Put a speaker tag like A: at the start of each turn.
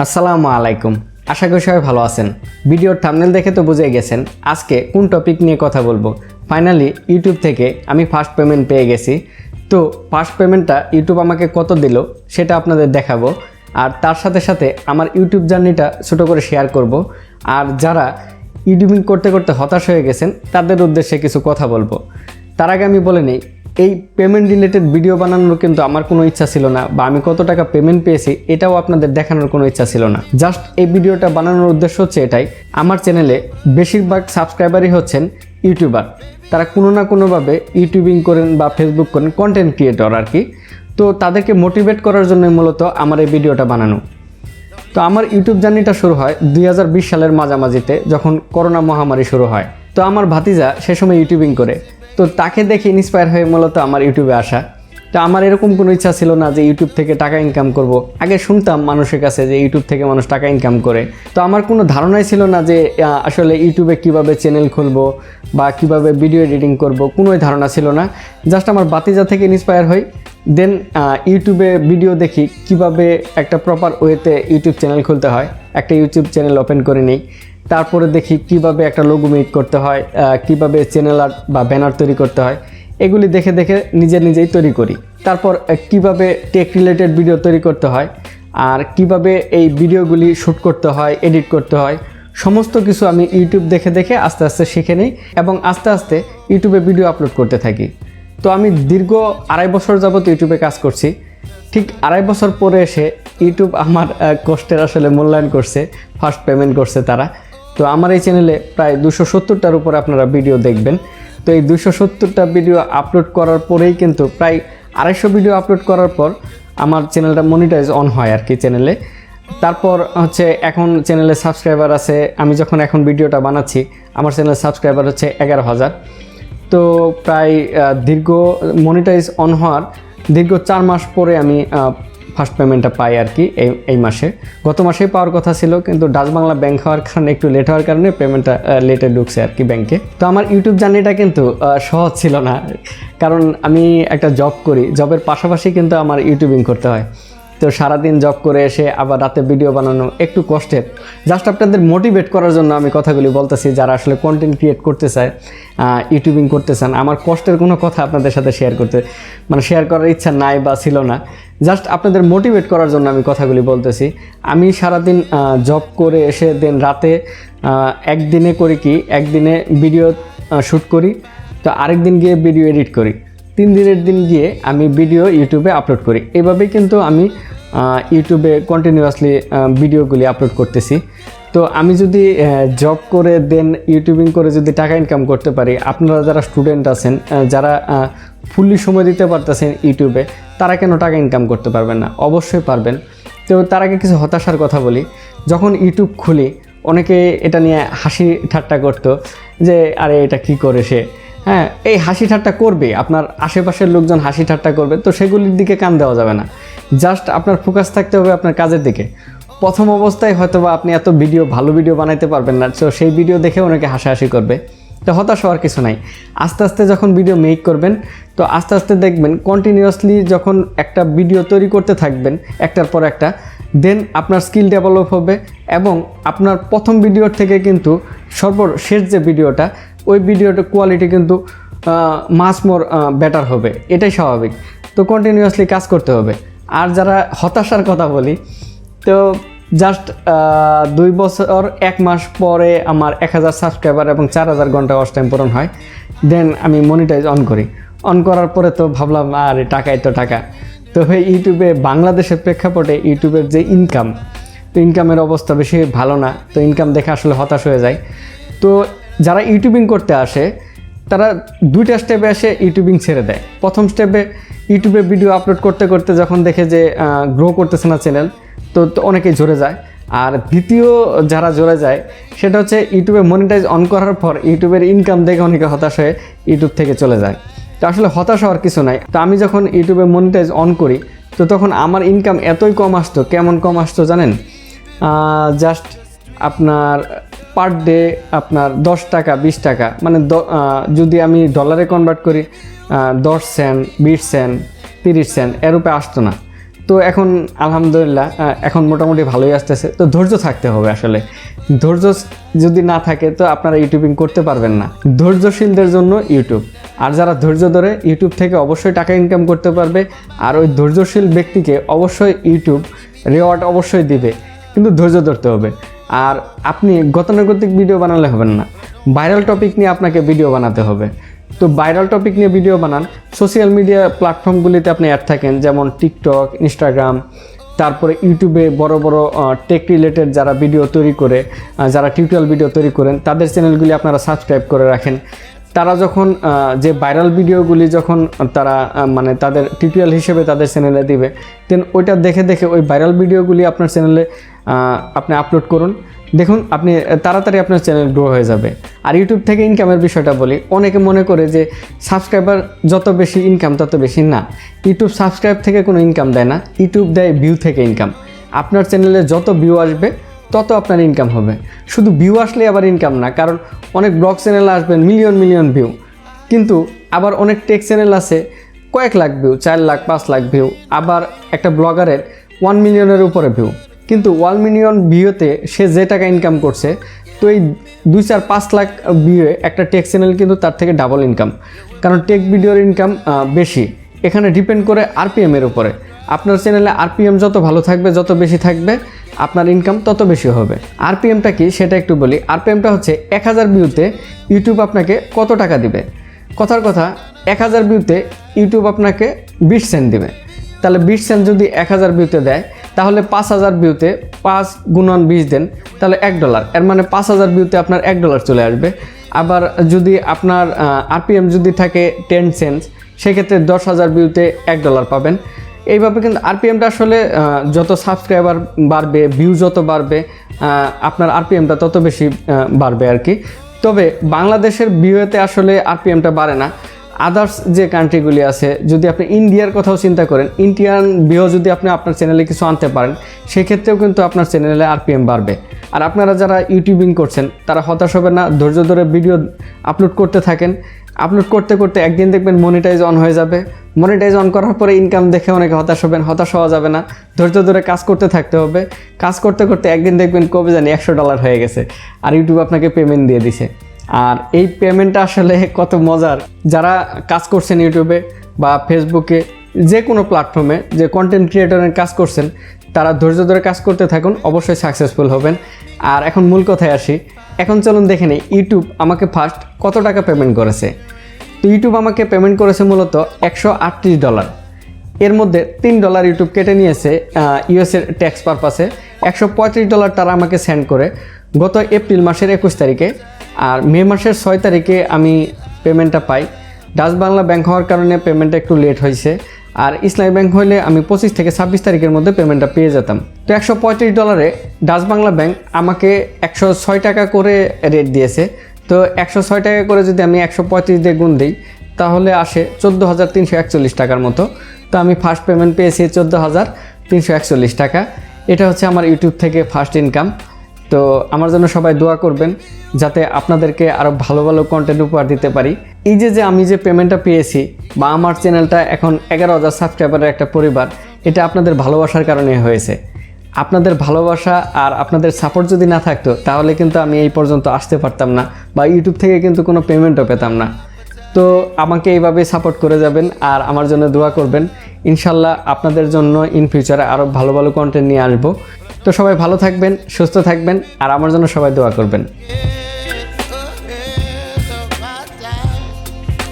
A: আসসালামু আলাইকুম। আশা করি সবাই ভালো আছেন। ভিডিওর থাম্বনেল দেখে তো বুঝে গেছেন আজকে কোন টপিক নিয়ে কথা বলবো। ফাইনালি ইউটিউব থেকে আমি ফার্স্ট পেমেন্ট পেয়ে গেছি। তো ফার্স্ট পেমেন্টটা ইউটিউব আমাকে কত দিল সেটা আপনাদের দেখাবো, আর তার সাথে সাথে আমার ইউটিউব জার্নিটা ছোটো করে শেয়ার করব। আর যারা ইউটিউবিং করতে করতে হতাশ হয়ে গেছেন তাদের উদ্দেশ্যে কিছু কথা বলবো। তার আগে আমি বলে নিই, এই পেমেন্ট রিলেটেড ভিডিও বানানোর কিন্তু আমার কোনো ইচ্ছা ছিল না, বা আমি কত টাকা পেমেন্ট পেয়েছি এটাও আপনাদের দেখানোর কোনো ইচ্ছা ছিল না। জাস্ট এই ভিডিওটা বানানোর উদ্দেশ্য হচ্ছে এটাই, আমার চ্যানেলে বেশিরভাগ সাবস্ক্রাইবারই হচ্ছেন ইউটিউবার। তারা কোনো না কোনোভাবে ইউটিউবিং করেন বা ফেসবুক করেন, কন্টেন্ট ক্রিয়েটর আর কি। তো তাদেরকে মোটিভেট করার জন্য মূলত আমার এই ভিডিওটা বানানো। তো আমার ইউটিউব জার্নিটা শুরু হয় 2020 সালের মাঝামাঝিতে, যখন করোনা মহামারী শুরু হয়। তো আমার ভাতিজা সে সময় ইউটিউবিং করে, তো তাকে দেখে ইন্সপায়ার হয়ে মূলত আমার ইউটিউবে আসা। তো আমার এরকম কোনো ইচ্ছা ছিল না যে ইউটিউব থেকে টাকা ইনকাম করব। আগে শুনতাম মানুষের কাছে যে ইউটিউব থেকে মানুষ টাকা ইনকাম করে, তো আমার কোনো ধারণাই ছিল না যে আসলে ইউটিউবে কিভাবে চ্যানেল খুলবো বা কিভাবে ভিডিও এডিটিং করব, কোনোই ধারণা ছিল না। জাস্ট আমার ভাতিজা থেকে ইন্সপায়ার হই, দেন ইউটিউবে ভিডিও দেখি কিভাবে একটা প্রপার ওয়েতে ইউটিউব চ্যানেল খুলতে হয়, একটা ইউটিউব চ্যানেল ওপেন করে নিই। তারপরে দেখি কিভাবে একটা লোগো মেক করতে হয়, কিভাবে চ্যানেল আর্ট বা ব্যানার তৈরি করতে হয়, এগুলি দেখে দেখে নিজেই তৈরি করি। তারপর কিভাবে টেক রিলেটেড ভিডিও তৈরি করতে হয়, আর কিভাবে এই ভিডিওগুলি শ্যুট করতে হয়, এডিট করতে হয়, সমস্ত কিছু আমি ইউটিউব দেখে দেখে আস্তে আস্তে শিখে নিই এবং আস্তে আস্তে ইউটিউবে ভিডিও আপলোড করতে থাকি। তো আমি দীর্ঘ 2.5 বছর যাবত ইউটিউবে কাজ করছি। ঠিক 2.5 বছর পরে এসে ইউটিউব আমার কষ্টের আসলে মূল্যায়ন করছে, ফার্স্ট পেমেন্ট করছে তারা। তো আমার এই চ্যানেলে প্রায় 270টার উপরে আপনারা ভিডিও দেখবেন। তো এই 270টা ভিডিও আপলোড করার পরেই কিন্তু প্রায় 250 ভিডিও আপলোড করার পর আমার চ্যানেলটা মনিটাইজ অন হয় আর কি চ্যানেলে। তারপর হচ্ছে এখন চ্যানেলে সাবস্ক্রাইবার আছে, আমি যখন এখন ভিডিওটা বানাচ্ছি আমার চ্যানেলের সাবস্ক্রাইবার হচ্ছে 11,000। তো প্রায় দীর্ঘ মনিটাইজ অন হওয়ার দীর্ঘ 4 মাস পরে আমি ফার্স্ট পেমেন্টটা পাই আর কি। এই মাসে, গত মাসেই পাওয়ার কথা ছিল, কিন্তু ডাচ বাংলা ব্যাংক হওয়ার কারণে একটু লেট হওয়ার কারণে পেমেন্টটা লেটে ঢুকছে আর কি ব্যাংকে। তো আমার ইউটিউব জার্নিটা কিন্তু সহজ ছিল না, কারণ আমি একটা জব করি, জবের পাশাপাশি কিন্তু আমার ইউটিউবিং করতে হয়। তো সারাদিন জব করে এসে আবার রাতে ভিডিও বানানো একটু কষ্টের। জাস্ট আপনাদের মোটিভেট করার জন্য আমি কথাগুলি বলতেছি, যারা আসলে কন্টেন্ট ক্রিয়েট করতে চায়, ইউটিউবিং করতে চান। আমার কষ্টের কোনো কথা আপনাদের সাথে শেয়ার করার ইচ্ছা নাই বা ছিল না, জাস্ট আপনাদের মোটিভেট করার জন্য আমি কথাগুলি বলতেছি। আমি সারাদিন জব করে এসে দেন রাতে একদিনে করি কি, একদিনে ভিডিও শ্যুট করি, তো আরেক দিন গিয়ে ভিডিও এডিট করি, 3 দিনের দিন গিয়ে আমি ভিডিও ইউটিউবে আপলোড করি। এভাবেই কিন্তু আমি ইউটিউবে কন্টিনিউয়াসলি ভিডিওগুলি আপলোড করতেছি। তো আমি যদি জব করে দেন ইউটিউবিং করে যদি টাকা ইনকাম করতে পারি, আপনারা যারা স্টুডেন্ট আছেন, যারা ফুললি সময় দিতে পারতেছেন ইউটিউবে, তারা কেন টাকা ইনকাম করতে পারবেন না? অবশ্যই পারবেন। তো তার আগে কিছু হতাশার কথা বলি। যখন ইউটিউব খুলি অনেকে এটা নিয়ে হাসি ঠাট্টা করতো যে আরে এটা কি করে সে। হ্যাঁ, এই হাসি ঠাট্টা করবে, আপনার আশেপাশের লোকজন হাসি ঠাট্টা করবে, তো সেগুলির দিকে কান দেওয়া যাবে না। জাস্ট আপনার ফোকাস থাকতে হবে আপনার কাজের দিকে। প্রথম অবস্থায় হয়তো বা আপনি এত ভালো ভিডিও বানাইতে পারবেন না, তো সেই ভিডিও দেখে অনেকে হাসাহাসি করবে। তো হতাশ হওয়ার কিছু নাই। আস্তে আস্তে যখন ভিডিও মেক করবেন, তো আস্তে আস্তে দেখবেন কন্টিনিউয়াসলি যখন একটা ভিডিও তৈরি করতে থাকবেন একটার পর একটা, দেন আপনার স্কিল ডেভেলপ হবে এবং আপনার প্রথম ভিডিওর থেকে কিন্তু সর্বশেষ যে ভিডিওটা, ওই ভিডিওটার কোয়ালিটি কিন্তু মাস মোর বেটার হবে, এটাই স্বাভাবিক। তো কন্টিনিউয়াসলি কাজ করতে হবে। আর যারা হতাশার কথা বলি, তো জাস্ট 2 বছর 1 মাস পরে আমার 1000 সাবস্ক্রাইবার এবং 4000 ঘন্টা ওয়াচ টাইম পূরণ হয়। দেন আমি মনিটাইজ অন করি। অন করার পরে তো ভাবলাম আরে টাকাই তো টাকা। তো ইউটিউবে বাংলাদেশের প্রেক্ষাপটে ইউটিউবের যে ইনকাম, তো ইনকামের অবস্থা বেশি ভালো না। তো ইনকাম দেখে আসলে হতাশ হয়ে যায়। তো যারা ইউটিউবিং করতে আসে তারা 2টা স্টেপে এসে ইউটিউবিং ছেড়ে দেয়। প্রথম স্টেপে ইউটিউবে ভিডিও আপলোড করতে করতে যখন দেখে যে গ্রো করতেছে না চ্যানেল, তো অনেকেই ঝরে যায়। আর দ্বিতীয় যারা ঝরে যায় সেটা হচ্ছে ইউটিউবে মনিটাইজ অন করার পর ইউটিউবের ইনকাম দেখে অনেকে হতাশ হয়ে ইউটিউব থেকে চলে যায়। তো আসলে হতাশ হওয়ার কিছু নাই। তো আমি যখন ইউটিউবে মনিটাইজ অন করি, তো তখন আমার ইনকাম এতই কম আসতো। কেমন কম আসতো জানেন? জাস্ট আপনার পার ডে আপনার 10 টাকা 20 টাকা, মানে যদি আমি ডলারে কনভার্ট করি 10 সেন্ট 20 সেন্ট 30 সেন্ট, এর উপরে আসতো না। তো এখন আলহামদুলিল্লাহ এখন মোটামুটি ভালোই আসতেছে। তো ধৈর্য থাকতে হবে আসলে, ধৈর্য যদি না থাকে তো আপনারা ইউটিউবিং করতে পারবেন না। ধৈর্যশীলদের জন্য ইউটিউব, আর যারা ধৈর্য ধরে ইউটিউব থেকে অবশ্যই টাকা ইনকাম করতে পারবে। আর ওই ধৈর্যশীল ব্যক্তিকে অবশ্যই ইউটিউব রেওয়ার্ড অবশ্যই দিবে, কিন্তু ধৈর্য ধরতে হবে। আর আপনি গতানুগতিক ভিডিও বানালে হবেন না, ভাইরাল টপিক নিয়ে আপনাকে ভিডিও বানাতে হবে। তো ভাইরাল টপিক নিয়ে ভিডিও বানান, সোশ্যাল মিডিয়া প্ল্যাটফর্মগুলিতে আপনি অ্যাড থাকেন, যেমন টিকটক, ইনস্টাগ্রাম, তারপরে ইউটিউবে বড় বড় টেক রিলেটেড যারা ভিডিও তৈরি করে, যারা টিউটোরিয়াল ভিডিও তৈরি করেন, তাদের চ্যানেলগুলি আপনারা সাবস্ক্রাইব করে রাখেন। তারা যখন যে ভাইরাল ভিডিওগুলি যখন তারা মানে তাদের টিউটোরিয়াল হিসেবে তাদের চ্যানেলে দিবে, দেন ওইটা দেখে দেখে ওই ভাইরাল ভিডিওগুলি আপনার চ্যানেলে আপনি আপলোড করুন। দেখুন আপনি তাড়াতাড়ি আপনার চ্যানেল গ্রো হয়ে যাবে। আর ইউটিউব থেকে ইনকামের বিষয়টা বলি, অনেকে মনে করে যে সাবস্ক্রাইবার যত বেশি ইনকাম তত বেশি, না। ইউটিউব সাবস্ক্রাইব থেকে কোনো ইনকাম দেয় না, ইউটিউব দেয় ভিউ থেকে ইনকাম। আপনার চ্যানেলে যত ভিউ আসবে তত আপনার ইনকাম হবে। শুধু ভিউ আসলে আবার ইনকাম না, কারণ অনেক ব্লগ চ্যানেল আসবেন মিলিয়ন মিলিয়ন ভিউ, কিন্তু আবার অনেক টেক চ্যানেল আছে কয়েক লাখ ভিউ, 4 লাখ 5 লাখ ভিউ। আবার একটা ব্লগারের 1 মিলিয়নের উপরে ভিউ, কিন্তু 1 মিলিয়ন ভিউতে সে যে টাকা ইনকাম করছে, তো এই 2, 4, 5 লাখ ভিউয়ে একটা টেক চ্যানেল কিন্তু তার থেকে ডাবল ইনকাম। কারণ টেক ভিডিওর ইনকাম বেশি, এখানে ডিপেন্ড করে আরপিএমের উপরে। আপনার চ্যানেলে আরপিএম যত ভালো থাকবে, যত বেশি থাকবে, আপনার ইনকাম তত বেশি হবে। আরপিএমটা কি সেটা একটু বলি। আরপিএমটা হচ্ছে 1000 ভিউতে ইউটিউব আপনাকে কত টাকা দিবে। কথার কথা, 1000 ভিউতে ইউটিউব আপনাকে 20 সেন্ট দিবে। তাহলে 20 সেন্ট যদি 1000 ভিউতে দেয়, তাহলে 5000 ভিউতে 5 গুণন 20 দেন, তাহলে $1। এর মানে 5000 ভিউতে আপনার $1 চলে আসবে। আবার যদি আপনার আরপিএম যদি থাকে 10 সেন্ট, সেক্ষেত্রে 10,000 ভিউতে $1 পাবেন। এইভাবে কিন্তু আরপিএমটা আসলে যত সাবস্ক্রাইবার বাড়বে, ভিউ যত বাড়বে, আপনার আরপিএমটা তত বেশি বাড়বে আর কি। তবে বাংলাদেশের ভিউতে আসলে আরপিএমটা বাড়ে না। আদার্স যে কান্ট্রিগুলি আছে, যদি আপনি ইন্ডিয়ার কথাও চিন্তা করেন, ইন্ডিয়ান ভিউ যদি আপনি আপনার চ্যানেলে কিছু আনতে পারেন, সেক্ষেত্রেও কিন্তু আপনার চ্যানেলে আরপিএম বাড়বে। আর আপনারা যারা ইউটিউবিং করছেন তারা হতাশ হবে না, ধৈর্য ধরে ভিডিও আপলোড করতে থাকেন। আপলোড করতে করতে একদিন দেখবেন মনিটাইজ অন হয়ে যাবে। মনিটাইজ অন করার পরে ইনকাম দেখে অনেকে হতাশ হবেন, হতাশ হওয়া যাবে না, ধৈর্য ধরে কাজ করতে থাকতে হবে। কাজ করতে করতে একদিন দেখবেন কবে জানি $100 হয়ে গেছে, আর ইউটিউব আপনাকে পেমেন্ট দিয়ে দিছে। আর এই পেমেন্টটা আসলে কত মজার, যারা কাজ করছেন ইউটিউবে বা ফেসবুকে, যে কোনো প্ল্যাটফর্মে যে কন্টেন্ট ক্রিয়েটরের কাজ করছেন, তারা ধৈর্য ধরে কাজ করতে থাকুন, অবশ্যই সাকসেসফুল হবেন। আর এখন মূল কথায় আসি, এখন চলুন দেখে নিই ইউটিউব আমাকে ফার্স্ট কত টাকা পেমেন্ট করেছে। তো ইউটিউব আমাকে পেমেন্ট করেছে মূলত $138। এর মধ্যে $3 ইউটিউব কেটে নিয়েছে ইউএসের ট্যাক্স পারপাসে। $135 তারা আমাকে সেন্ড করে গত এপ্রিল মাসের 21 তারিখে। আর মে মাসের 6 তারিখে আমি পেমেন্টটা পাই। ডাচ বাংলা ব্যাংক হওয়ার কারণে পেমেন্টটা একটু লেট হয়েছে, আর ইসলামী ব্যাংক হলে আমি 25 থেকে 26 তারিখের মধ্যে পেমেন্টটা পেয়ে যেতাম। তো $135 ডাচ বাংলা ব্যাংক আমাকে 106 টাকা করে রেট দিয়েছে। তো 106 টাকা করে যদি আমি 135 দিয়ে গুণ দিই, তাহলে আসে 14,341 টাকার মতো। তো আমি ফার্স্ট পেমেন্ট পেয়েছি 14,341 টাকা। এটা হচ্ছে আমার ইউটিউব থেকে ফার্স্ট ইনকাম। তো আমার জন্য সবাই দোয়া করবেন, যাতে আপনাদেরকে আরও ভালো ভালো কন্টেন্ট উপহার দিতে পারি। এই যে আমি যে পেমেন্টটা পেয়েছি, বা আমার চ্যানেলটা এখন 11,000 সাবস্ক্রাইবারের একটা পরিবার, এটা আপনাদের ভালোবাসার কারণে হয়েছে। আপনাদের ভালোবাসা আর আপনাদের সাপোর্ট যদি না থাকতো, তাহলে কিন্তু আমি এই পর্যন্ত আসতে পারতাম না, বা ইউটিউব থেকে কিন্তু কোনো পেমেন্টও পেতাম না। তো আমাকে এইভাবে সাপোর্ট করে যাবেন আর আমার জন্য দোয়া করবেন। ইনশাল্লাহ আপনাদের জন্য ইন ফিউচারে আরও ভালো ভালো কন্টেন্ট নিয়ে আসবো। তো সবাই ভালো থাকবেন, সুস্থ থাকবেন, আর আমার জন্য সবাই দোয়া করবেন।